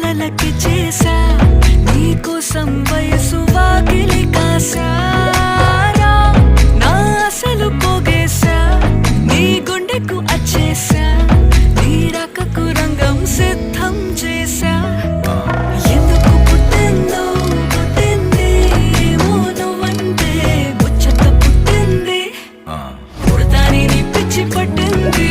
తలకి చేసా నీకోసం వయసు వాకిలి కాసారా నా అసలు పోగేశా నీ గుండెకు అచ్చేసా నీ రాకకు రంగం సిద్ధం చేసా ఎందుకు పుట్టిందో పుట్టింది ఏమో నువ్వంటే ముచ్చట పుట్టింది పుడతాని నీ పిచ్చి పట్టింది